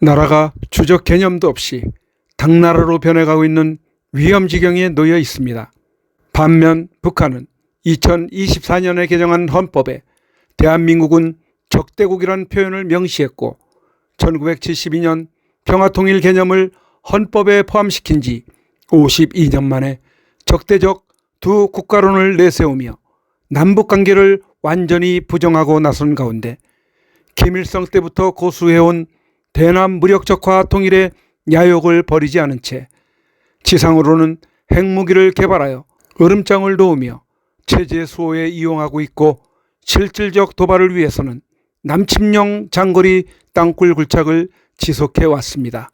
나라가 주적 개념도 없이 당나라로 변해가고 있는 위험 지경에 놓여 있습니다. 반면 북한은 2024년에 개정한 헌법에 대한민국은 적대국이라는 표현을 명시했고 1972년 평화통일 개념을 헌법에 포함시킨 지 52년 만에 적대적 두 국가론을 내세우며 남북관계를 완전히 부정하고 나선 가운데 김일성 때부터 고수해온 대남 무력적화 통일의 야욕을 버리지 않은 채 지상으로는 핵무기를 개발하여 으름장을 놓으며 체제 수호에 이용하고 있고 실질적 도발을 위해서는 남침용 장거리 땅굴 굴착을 지속해 왔습니다.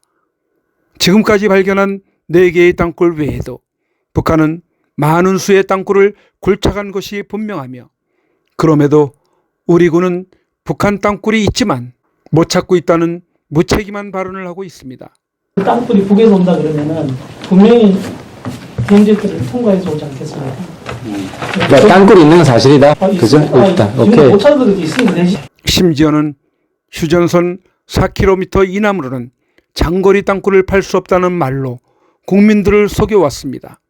지금까지 발견한 4개의 땅굴 외에도 북한은 많은 수의 땅굴을 굴착한 것이 분명하며 그럼에도 우리 군은 북한 땅굴이 있지만 못 찾고 있다는 무책임한 발언을 하고 있습니다. 땅굴이 북에서 온다 그러면은 분명히 경제들을 통과해서 오지 않겠습니까? 그러니까 땅굴이 있는 건 사실이다. 그죠? 일단 오케이. 못 찾은 것도 있으니까 되지. 심지어는 휴전선 4km 이남으로는 장거리 땅굴을 팔 수 없다는 말로 국민들을 속여왔습니다.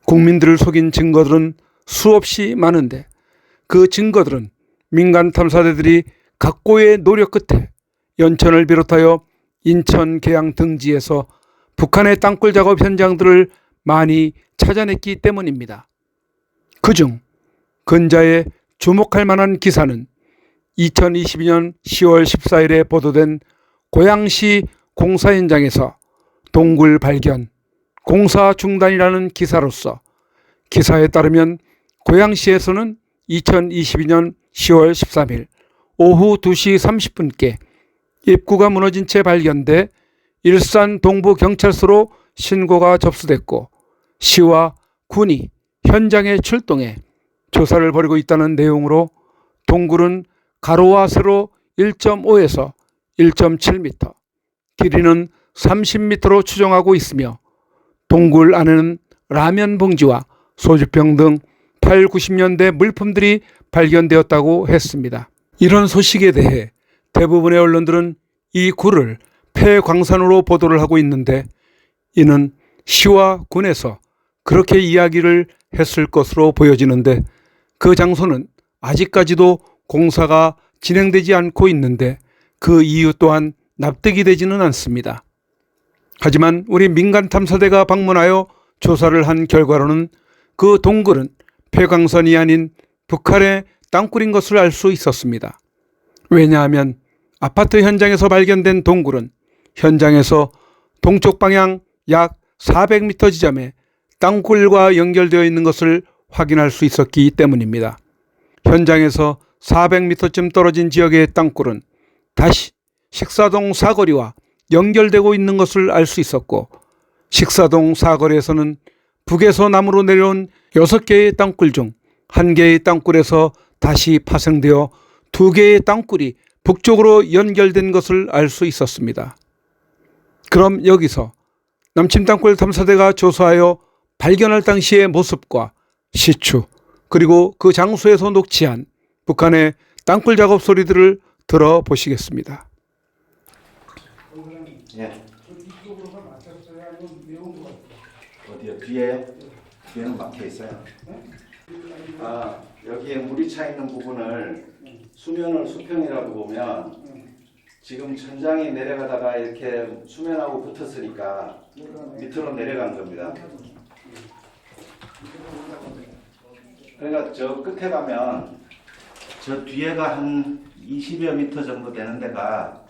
국민들을 속인 증거들은 수없이 많은데 그 증거들은 민간 탐사대들이 각고의 노력 끝에 연천을 비롯하여 인천, 계양 등지에서 북한의 땅굴 작업 현장들을 많이 찾아냈기 때문입니다. 그중 근자에 주목할 만한 기사는 2022년 10월 14일에 보도된 고양시 공사 현장에서 동굴 발견, 공사 중단이라는 기사로서 기사에 따르면 고양시에서는 2022년 10월 13일 오후 2시 30분께 입구가 무너진 채 발견돼 일산 동부경찰서로 신고가 접수됐고 시와 군이 현장에 출동해 조사를 벌이고 있다는 내용으로 동굴은 가로와 세로 1.5에서 1.7m, 길이는 30m로 추정하고 있으며 동굴 안에는 라면 봉지와 소주병 등 8, 90년대 물품들이 발견되었다고 했습니다. 이런 소식에 대해 대부분의 언론들은 이 굴을 폐광산으로 보도를 하고 있는데 이는 시와 군에서 그렇게 이야기를 했을 것으로 보여지는데 그 장소는 아직까지도 공사가 진행되지 않고 있는데 그 이유 또한 납득이 되지는 않습니다. 하지만 우리 민간 탐사대가 방문하여 조사를 한 결과로는 그 동굴은 폐광선이 아닌 북한의 땅굴인 것을 알 수 있었습니다. 왜냐하면 아파트 현장에서 발견된 동굴은 현장에서 동쪽 방향 약 400m 지점에 땅굴과 연결되어 있는 것을 확인할 수 있었기 때문입니다. 현장에서 400m쯤 떨어진 지역의 땅굴은 다시 식사동 사거리와 연결되고 있는 것을 알 수 있었고 식사동 사거리에서는 북에서 남으로 내려온 6개의 땅굴 중 1개의 땅굴에서 다시 파생되어 2개의 땅굴이 북쪽으로 연결된 것을 알 수 있었습니다. 그럼 여기서 남침 땅굴 탐사대가 조사하여 발견할 당시의 모습과 시추 그리고 그 장소에서 녹취한 북한의 땅굴 작업 소리들을 들어보시겠습니다. 예. 어디요? 뒤에요? 뒤에는 막혀 있어요. 아, 여기에 물이 차 있는 부분을 수면을 수평이라고 보면 지금 천장이 내려가다가 이렇게 수면하고 붙었으니까 밑으로 내려간 겁니다. 그러니까 저 끝에 가면 저 뒤에가 한 20여 미터 정도 되는 데가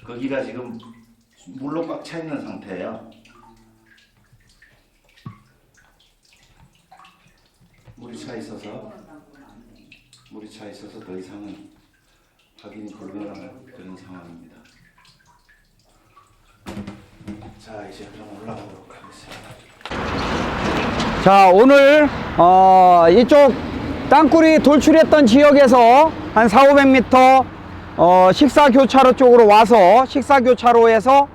거기가 지금 물로 꽉 차 있는 상태예요. 물이 차 있어서 더 이상은 확인이 불가능한 그런 상황입니다. 자, 이제 그럼 올라가도록 하겠습니다. 자, 오늘 이쪽 땅굴이 돌출했던 지역에서 한 400~500m 식사교차로 쪽으로 와서 식사교차로에서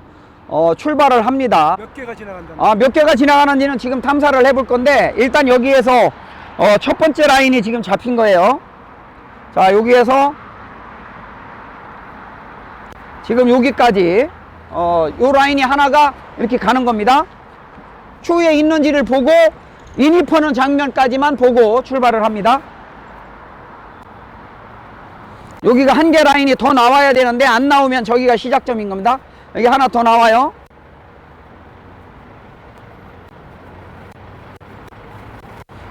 출발을 합니다. 몇 개가 지나간다? 몇 개가 지나가는지는 지금 탐사를 해볼 건데 일단 여기에서 첫 번째 라인이 지금 잡힌 거예요. 자, 여기에서 지금 여기까지 요 라인이 하나가 이렇게 가는 겁니다. 추후에 있는지를 보고 인입하는 장면까지만 보고 출발을 합니다. 여기가 한 개 라인이 더 나와야 되는데 안 나오면 저기가 시작점인 겁니다. 여기 하나 더 나와요.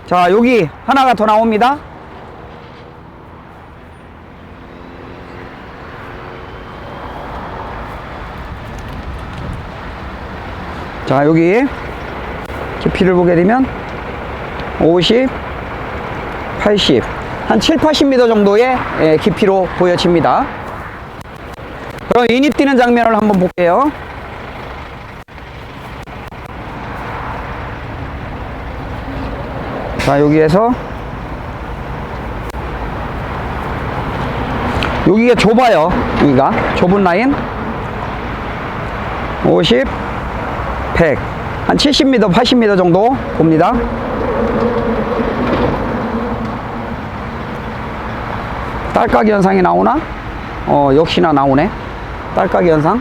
자, 여기 하나가 더 나옵니다. 자, 여기 깊이를 보게 되면 50, 80, 한 7, 80m 정도의 깊이로 보여집니다. 그럼 인입 뛰는 장면을 한번 볼게요. 자, 여기에서 여기가 좁아요. 여기가 좁은 라인 50, 100, 한 70m, 80m 정도 봅니다. 딸깍이 현상이 나오나? 역시나 나오네. 딸깍이 현상.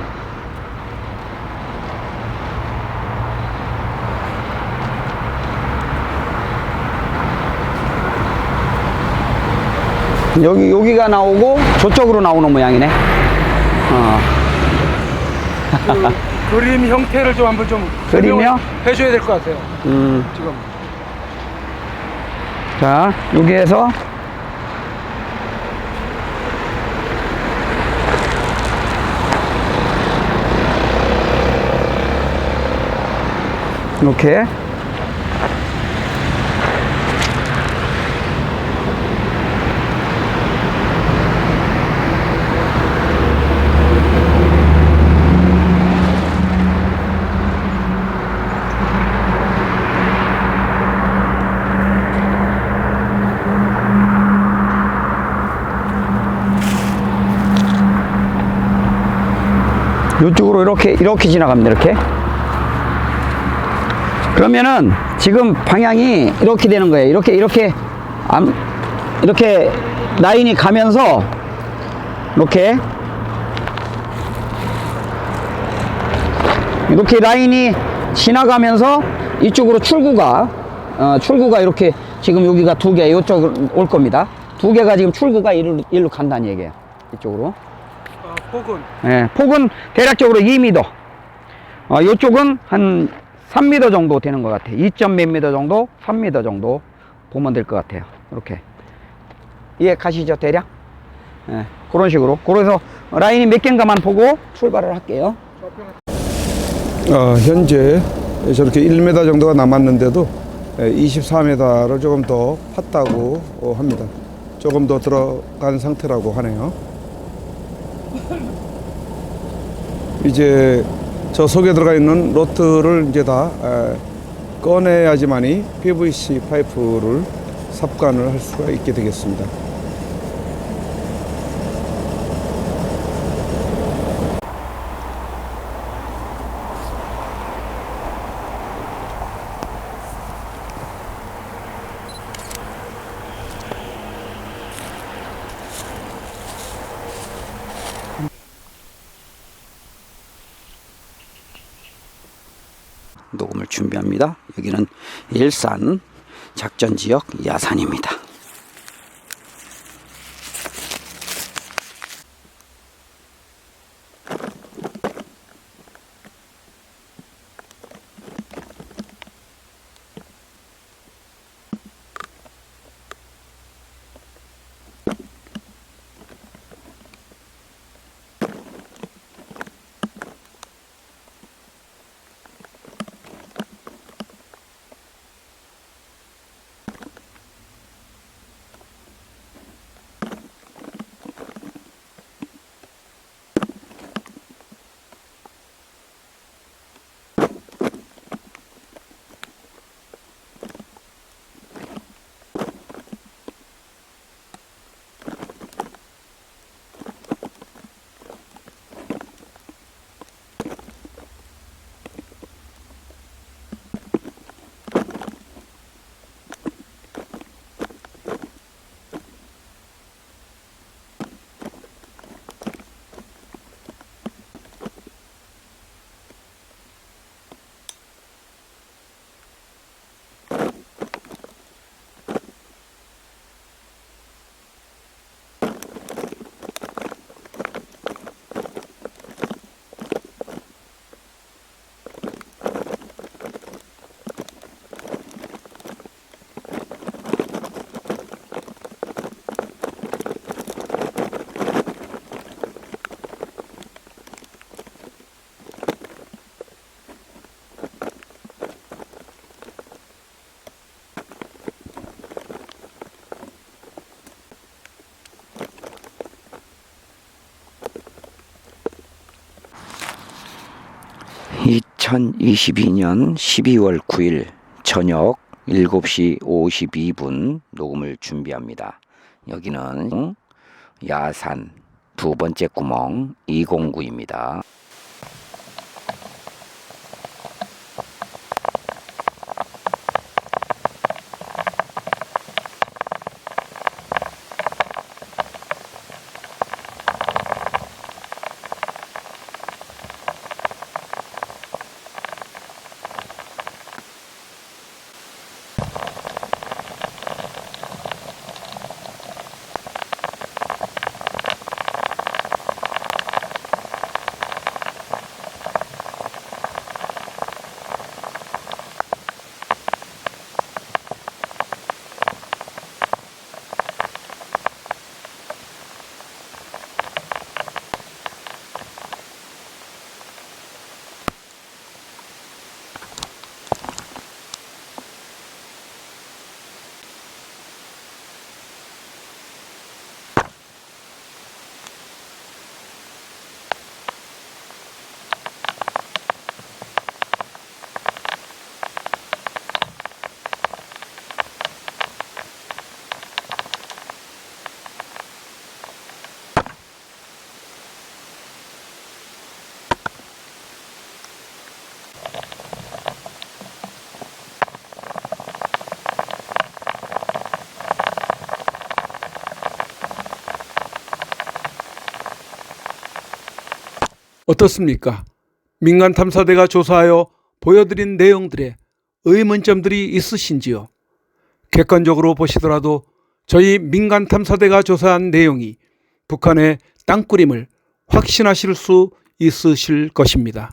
여기가 나오고 저쪽으로 나오는 모양이네. 그림 형태를 좀 한번 좀 그림이요? 해줘야 될 것 같아요. 지금 자, 여기에서 이렇게 이쪽으로 이렇게 지나갑니다. 이렇게. 그러면은 지금 방향이 이렇게 되는 거예요. 이렇게 라인이 가면서 이렇게 라인이 지나가면서 이쪽으로 출구가 이렇게 지금 여기가 두 개 이쪽으로 올 겁니다. 두 개가 지금 출구가 일로 간다는 얘기예요. 이쪽으로. 폭은 예, 폭은 대략적으로 2m. 이쪽은 한 3m 정도 되는 것 같아요. 2몇 m 정도, 3m 정도 보면 될 것 같아요. 이렇게. 이해 가시죠, 대략? 예, 그런 식으로. 그래서 라인이 몇 개인가만 보고 출발을 할게요. 현재 저렇게 1m 정도가 남았는데도 24m를 조금 더 팠다고 합니다. 조금 더 들어간 상태라고 하네요. 이제 저 속에 들어가 있는 로트를 이제 다 꺼내야지만이 PVC 파이프를 삽관을 할 수가 있게 되겠습니다. 녹음을 준비합니다. 여기는 일산 작전지역 야산입니다. 2022년 12월 9일 저녁 7시 52분 녹음을 준비합니다. 여기는 야산 두 번째 구멍 209입니다. 어떻습니까? 민간 탐사대가 조사하여 보여드린 내용들에 의문점들이 있으신지요? 객관적으로 보시더라도 저희 민간 탐사대가 조사한 내용이 북한의 땅굴임을 확신하실 수 있으실 것입니다.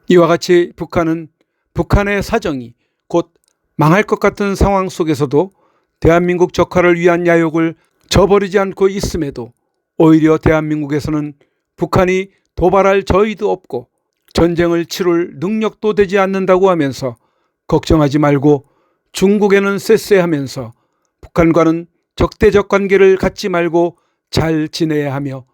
이와 같이 북한은 북한의 사정이 곧 망할 것 같은 상황 속에서도 대한민국 적화를 위한 야욕을 저버리지 않고 있음에도 오히려 대한민국에서는 북한이 도발할 저의도 없고 전쟁을 치룰 능력도 되지 않는다고 하면서 걱정하지 말고 중국에는 쎄쎄하면서 북한과는 적대적 관계를 갖지 말고 잘 지내야 하며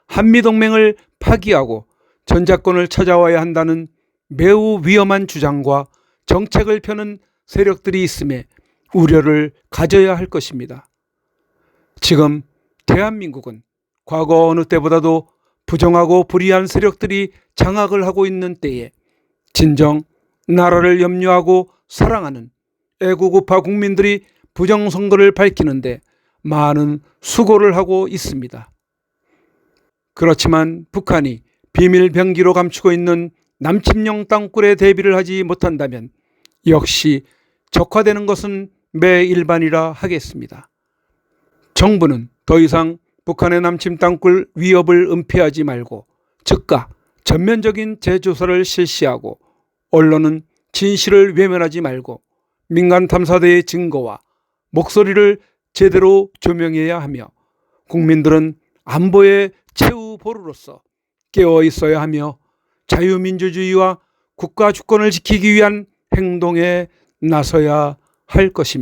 한미동맹을 파기하고 전작권을 찾아와야 한다는 매우 위험한 주장과 정책을 펴는 세력들이 있음에 우려를 가져야 할 것입니다. 지금 대한민국은 과거 어느 때보다도 부정하고 불의한 세력들이 장악을 하고 있는 때에 진정 나라를 염려하고 사랑하는 애국우파 국민들이 부정선거를 밝히는데 많은 수고를 하고 있습니다. 그렇지만 북한이 비밀 병기로 감추고 있는 남침용 땅굴에 대비를 하지 못한다면 역시 적화되는 것은 매일반이라 하겠습니다. 정부는 더 이상 북한의 남침 땅굴 위협을 은폐하지 말고 즉각 전면적인 재조사를 실시하고 언론은 진실을 외면하지 말고 민간 탐사대의 증거와 목소리를 제대로 조명해야 하며 국민들은 안보의 최후 보루로서 깨어 있어야 하며 자유민주주의와 국가 주권을 지키기 위한 행동에 나서야 할 것입니다.